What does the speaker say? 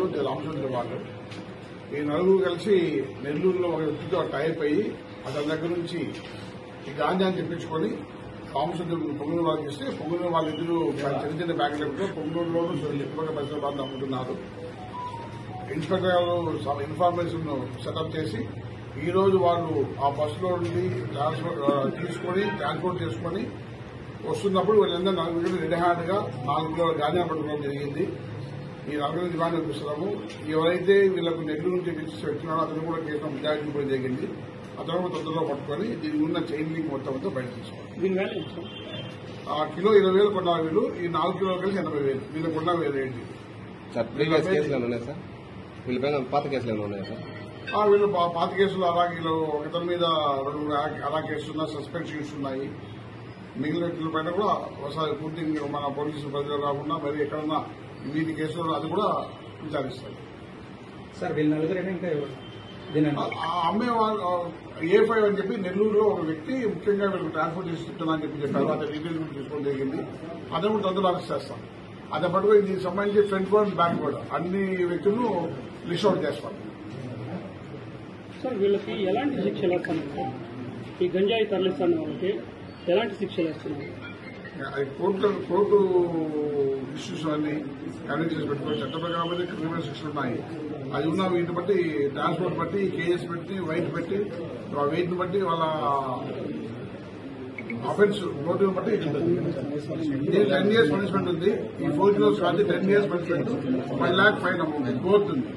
వాళ్ళు రామచంద్ర వాళ్ళు ఈ నలుగురు కలిసి నెల్లూరులో ఒక వ్యక్తితో టైప్ అయ్యి అతని దగ్గర నుంచి ఈ గాంజాన్ని తెప్పించుకొని రామచంద్ర పొంగనూరు వాళ్ళకి ఇస్తే పొంగనూరు వాళ్ళిద్దరూ చిన్న చిన్న బ్యాగులు పెట్టుకో పొంగనూరులోనూ చుట్టుపక్కల పరిసర వాళ్ళు అమ్ముతున్నారు. ఇన్స్పెక్టర్ గారు ఇన్ఫర్మేషన్ సెటప్ చేసి ఈ రోజు వాళ్ళు ఆ బస్సులో నుండి ట్రాన్స్పోర్ట్ చేసుకుని వస్తున్నప్పుడు వీళ్ళందరూ 4 కిలోలు రెడీ హ్యాండ్ గా 4 కిలోల గాంజా పట్టుకోవడం జరిగింది. ఈ 4 డిమాండ్ చూపిస్తున్నాము. ఎవరైతే వీళ్ళకు నెల్లూరు నుంచి పెడుతున్నాడో అతను కూడా కేసు విచారణ చేయడం జరిగింది. అతను కూడా తొందరలో పట్టుకొని దీనికి ఉన్న చైన్ లింక్ మొత్తం బయట తీసుకోవాలి. ఆ కిలో 20,000 కొన్నారు వీళ్ళు. ఈ 4 కిలోలు కలిసి 80,000 వీళ్ళకు ఉన్న రేటు. పాత కేసులు ఉన్నాయా సార్? వీళ్ళు పాత కేసులు అలాగే ఒకతని మీద 2 అలా కేసులు ఉన్నాయి, సస్పెన్షన్స్ ఉన్నాయి. మిగిలిన వ్యక్తుల పైన కూడా ఒకసారి పూర్తి మన పోలీసులు పరిధిలో రాకుండా మరి ఎక్కడన్నా వీటి కేసులు అది కూడా విచారిస్తారు సార్. వీళ్ళు నలుగురు అమ్మే A5 అని చెప్పి నెల్లూరులో ఒక వ్యక్తి ముఖ్యంగా వీళ్ళకి ట్రాన్స్పోర్ట్ చేసి చెప్తున్నా అని చెప్పారు. అతని డీటెయిల్స్ కూడా తీసుకోవడం జరిగింది. అతను కూడా తొందరలో అరెస్ట్ చేస్తాం. అదే పట్టుకుని దీనికి సంబంధించి ఫ్రంట్ వర్డ్ బ్యాక్ వర్డ్ అన్ని వ్యక్తులను లిస్ట్ అవుట్ చేస్తాం. సార్ వీళ్ళకి ఎలాంటి శిక్షలు వేస్తున్నారు? ఈ గంజాయి తరలిస్తున్న వాళ్ళకి ఎలాంటి శిక్షలు వేస్తున్నారు? కోర్టు ఇష్యూస్ అన్ని కనెక్ట్ చేసి పెట్టుకోవాలి. చట్ట ప్రకారం క్రిమినల్ శిక్షలు ఉన్నాయి. అది ఉన్న వీటిని బట్టి ట్రాన్స్పోర్ట్ బట్టి కేఎస్ పెట్టి వెయిట్ బట్టి వాళ్ళ అఫెన్స్ నోటీని బట్టి 10 years పనిష్మెంట్ ఉంది. ఈ 4 కిలోస్ కాదు 10 years punishment, 1 lakh fine amount court ఉంది.